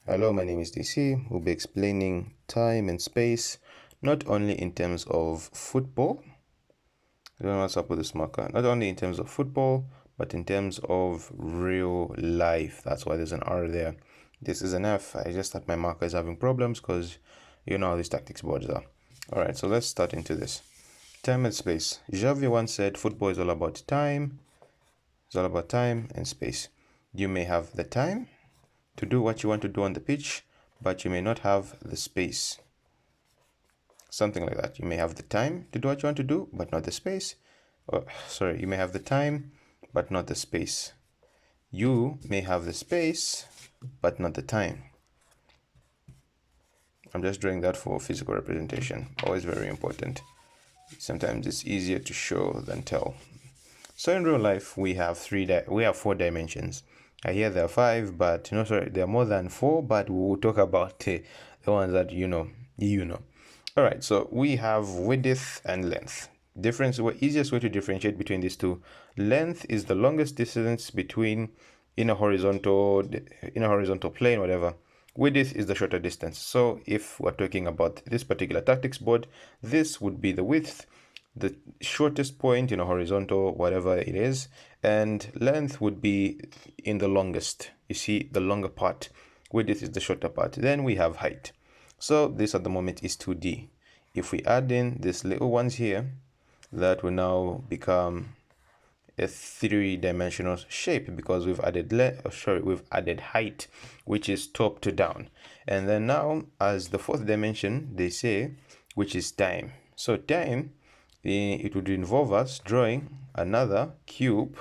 Hello, my name is DC. We'll be explaining time and space, not only in terms of football. I don't know what's up with this marker. Not only in terms of football, but in terms of real life. That's why there's an R there. This is an F. I just thought my marker is having problems because you know how these tactics boards are. All right, so let's start into this. Time and space. Xavi once said football is all about time. It's all about time and space. You may have the time to do what you want to do on the pitch, but you may not have the space. Something like that. You may have the time to do what you want to do, but not the space. You may have the time, but not the space. You may have the space, but not the time. I'm just drawing that for physical representation. Always very important. Sometimes it's easier to show than tell. So in real life, we have 4 dimensions. I hear there are 5, but there are more than 4, but we'll talk about the ones that you know. All right, so we have width and length. Easiest way to differentiate between these two. Length is the longest distance between in a horizontal plane, whatever. Width is the shorter distance. So if we're talking about this particular tactics board, this would be the width, the shortest point in a horizontal, whatever it is, and length would be in the longest. You see, the longer part. Width is the shorter part. Then we have height. So this at the moment is 2D. If we add in these little ones here, that will now become a 3-dimensional shape because we've added height, which is top to down. And then now, as the 4th dimension, they say, which is time. So time, it would involve us drawing another cube,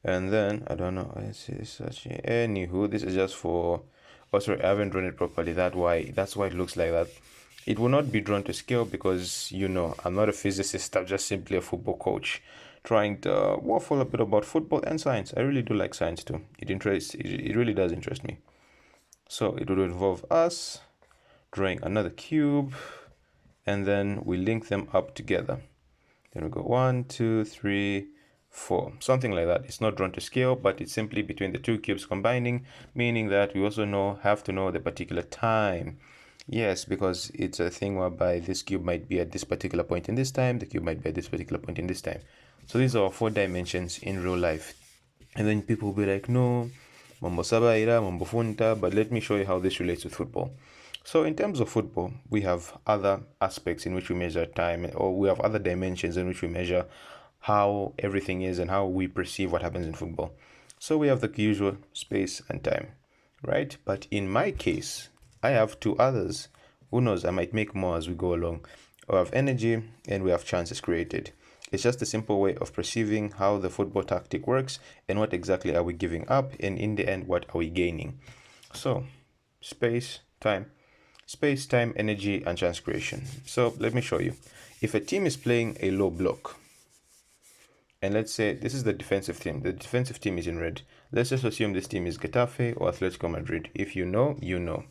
and then I don't know, anywho, this is just for, I haven't drawn it properly. That's why it looks like that. It will not be drawn to scale because I'm not a physicist. I'm just simply a football coach trying to waffle a bit about football and science. I really do like science too. It really does interest me. So it would involve us drawing another cube, and then we link them up together. Then we go 1, 2, 3, 4, something like that. It's not drawn to scale, but it's simply between the two cubes combining, meaning that we also have to know the particular time. Yes, because it's a thing whereby this cube might be at this particular point in this time, the cube might be at this particular point in this time. So these are 4 dimensions in real life. And then people will be like, no, mambo sabaira, mambo funta, but let me show you how this relates with football. So in terms of football, we have other aspects in which we measure time, or we have other dimensions in which we measure how everything is and how we perceive what happens in football. So we have the usual space and time, right? But in my case, I have 2 others. Who knows, I might make more as we go along. We have energy and we have chances created. It's just a simple way of perceiving how the football tactic works and what exactly are we giving up, and in the end, what are we gaining. So space, time, energy, and chance creation. So let me show you. If a team is playing a low block, and let's say this is the defensive team. The defensive team is in red. Let's just assume this team is Getafe or Atletico Madrid. If you know, you know.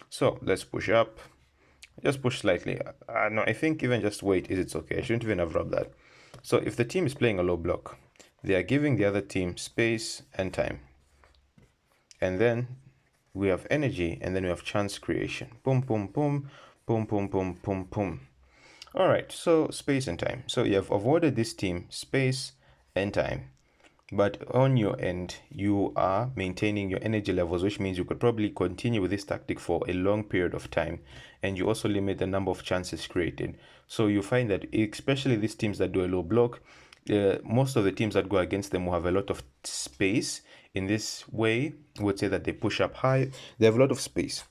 So let's push up. Just push slightly. No, I think even just wait it's okay. I shouldn't even have rubbed that. So if the team is playing a low block, they are giving the other team space and time. And then we have energy, and then we have chance creation. Boom, boom, boom, boom, boom, boom, boom, boom. All right, so space and time. So you have avoided this team space and time, but on your end, you are maintaining your energy levels, which means you could probably continue with this tactic for a long period of time, and you also limit the number of chances created. So you find that especially these teams that do a low block, most of the teams that go against them will have a lot of space. In this way, we would say that they push up high. They have a lot of space.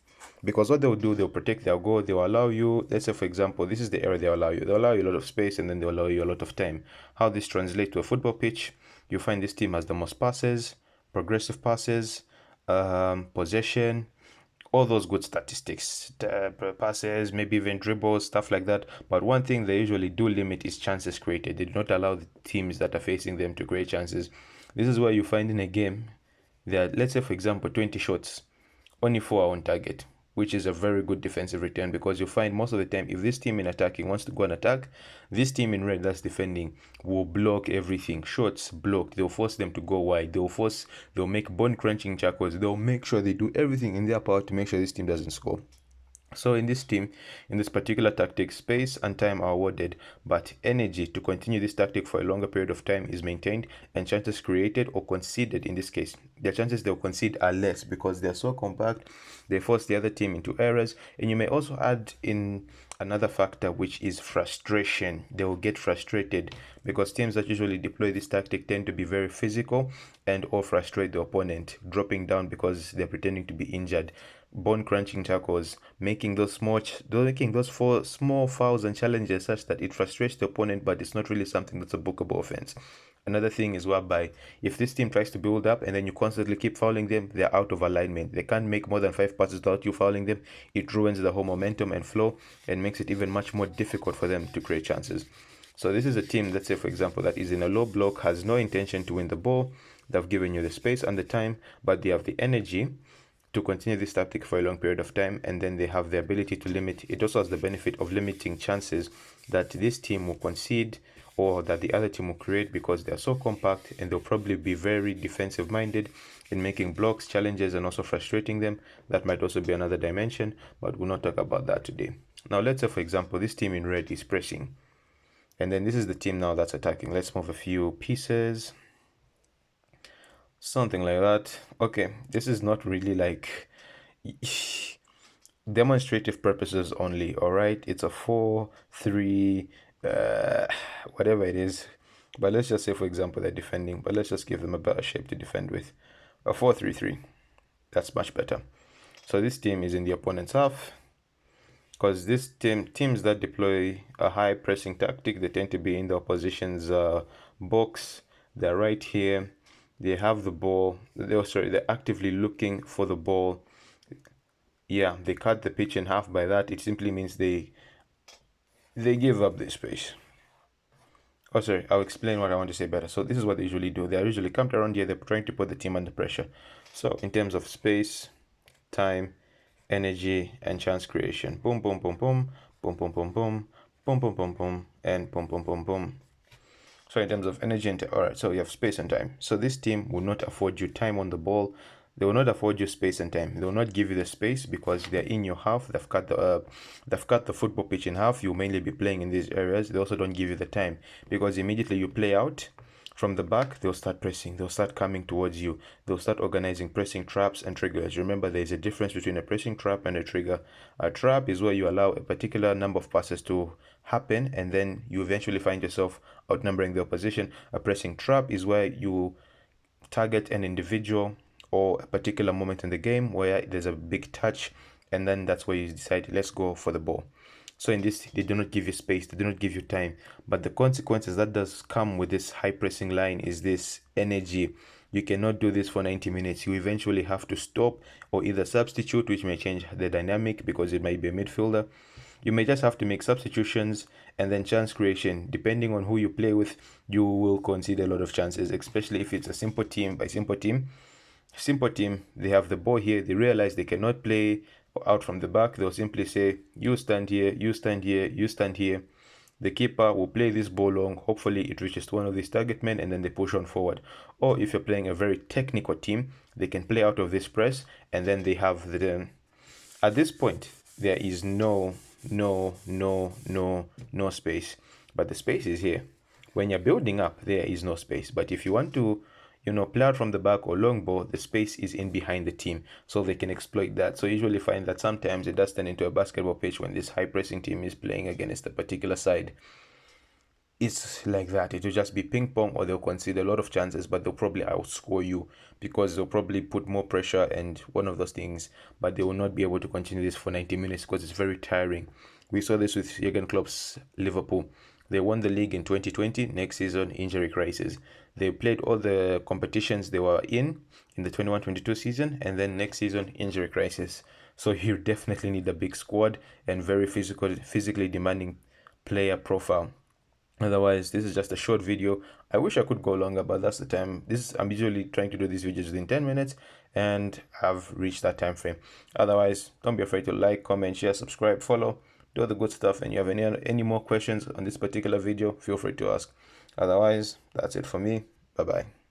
Because what they'll do, they'll protect their goal. They'll allow you, let's say for example, this is the area they'll allow you. They'll allow you a lot of space, and then they'll allow you a lot of time. How this translates to a football pitch, you find this team has the most passes, progressive passes, possession, all those good statistics, passes, maybe even dribbles, stuff like that. But one thing they usually do limit is chances created. They do not allow the teams that are facing them to create chances. This is where you find in a game that, let's say for example, 20 shots, only 4 are on target. which is a very good defensive return, because you find most of the time if this team in attacking wants to go and attack, this team in red that's defending will block everything. Shots blocked. They'll force them to go wide. They'll make bone crunching tackles. They'll make sure they do everything in their power to make sure this team doesn't score. So in this team, in this particular tactic, space and time are awarded, but energy to continue this tactic for a longer period of time is maintained, and chances created or conceded, in this case, the chances they'll concede are less because they're so compact, they force the other team into errors. And you may also add in another factor, which is frustration. They will get frustrated because teams that usually deploy this tactic tend to be very physical and or frustrate the opponent, dropping down because they're pretending to be injured, bone crunching tackles, making those four small fouls and challenges such that it frustrates the opponent, but it's not really something that's a bookable offense. Another thing is whereby if this team tries to build up and then you constantly keep fouling them, they're out of alignment. They can't make more than 5 passes without you fouling them. It ruins the whole momentum and flow and makes it even much more difficult for them to create chances. So this is a team, let's say for example, that is in a low block, has no intention to win the ball. They've given you the space and the time, but they have the energy to continue this tactic for a long period of time, and then they have the ability to limit. It also has the benefit of limiting chances that this team will concede or that the other team will create, because they're so compact and they'll probably be very defensive minded in making blocks, challenges, and also frustrating them. That might also be another dimension, but we'll not talk about that today. Now let's say for example this team in red is pressing, and then this is the team now that's attacking. Let's move a few pieces, something like that. Okay, this is not really like demonstrative purposes only, all right? It's a 4-3 whatever it is, but let's just say for example they're defending, but let's just give them a better shape to defend with. A 4-3-3, that's much better. So this team is in the opponent's half, because this teams that deploy a high pressing tactic, they tend to be in the opposition's box. They're right here, they have the ball, they're actively looking for the ball. Yeah, they cut the pitch in half. By that, it simply means they give up the space. Oh, sorry, I'll explain what I want to say better. So this is what they usually do. They're usually camped around here. They're trying to put the team under pressure. So in terms of space, time, energy, and chance creation, boom, boom, boom, boom, boom, boom, boom, boom, boom, boom, boom, boom, and boom, boom, boom, boom. So in terms of energy and all right, so you have space and time. So this team will not afford you time on the ball. They will not afford you space and time. They will not give you the space because they're in your half. They've cut the football pitch in half. You'll mainly be playing in these areas. They also don't give you the time because immediately you play out from the back, they'll start pressing. They'll start coming towards you. They'll start organizing pressing traps and triggers. Remember, there's a difference between a pressing trap and a trigger. A trap is where you allow a particular number of passes to happen and then you eventually find yourself outnumbering the opposition. A pressing trap is where you target an individual or a particular moment in the game where there's a big touch, and then that's where you decide, let's go for the ball. So in this, they do not give you space, they do not give you time, but the consequences that does come with this high pressing line is this energy. You cannot do this for 90 minutes. You eventually have to stop or either substitute, which may change the dynamic because it might be a midfielder. You may just have to make substitutions, and then chance creation. Depending on who you play with, you will concede a lot of chances, especially if it's a simple team. By simple team, they have the ball here, they realize they cannot play out from the back. They'll simply say, you stand here, you stand here, you stand here. The keeper will play this ball long, hopefully it reaches to one of these target men, and then they push on forward. Or if you're playing a very technical team, they can play out of this press, and then they have the at this point there is no space, but the space is here. When you're building up, there is no space, but if you want to play out from the back or long ball, the space is in behind the team, so they can exploit that. So you usually find that sometimes it does turn into a basketball pitch when this high pressing team is playing against a particular side. It's like that. It will just be ping pong, or they'll concede a lot of chances, but they'll probably outscore you because they'll probably put more pressure and one of those things, but they will not be able to continue this for 90 minutes because it's very tiring. We saw this with Jurgen Klopp's Liverpool. They won the league in 2020. Next season, injury crisis. They played all the competitions they were in the 21-22 season, and then next season, injury crisis. So you definitely need a big squad and very physically demanding player profile. Otherwise, this is just a short video. I wish I could go longer, but that's the time. I'm usually trying to do these videos within 10 minutes, and I've reached that time frame. Otherwise, don't be afraid to like, comment, share, subscribe, follow, do all the good stuff. And you have any more questions on this particular video, feel free to ask. Otherwise, that's it for me. Bye bye.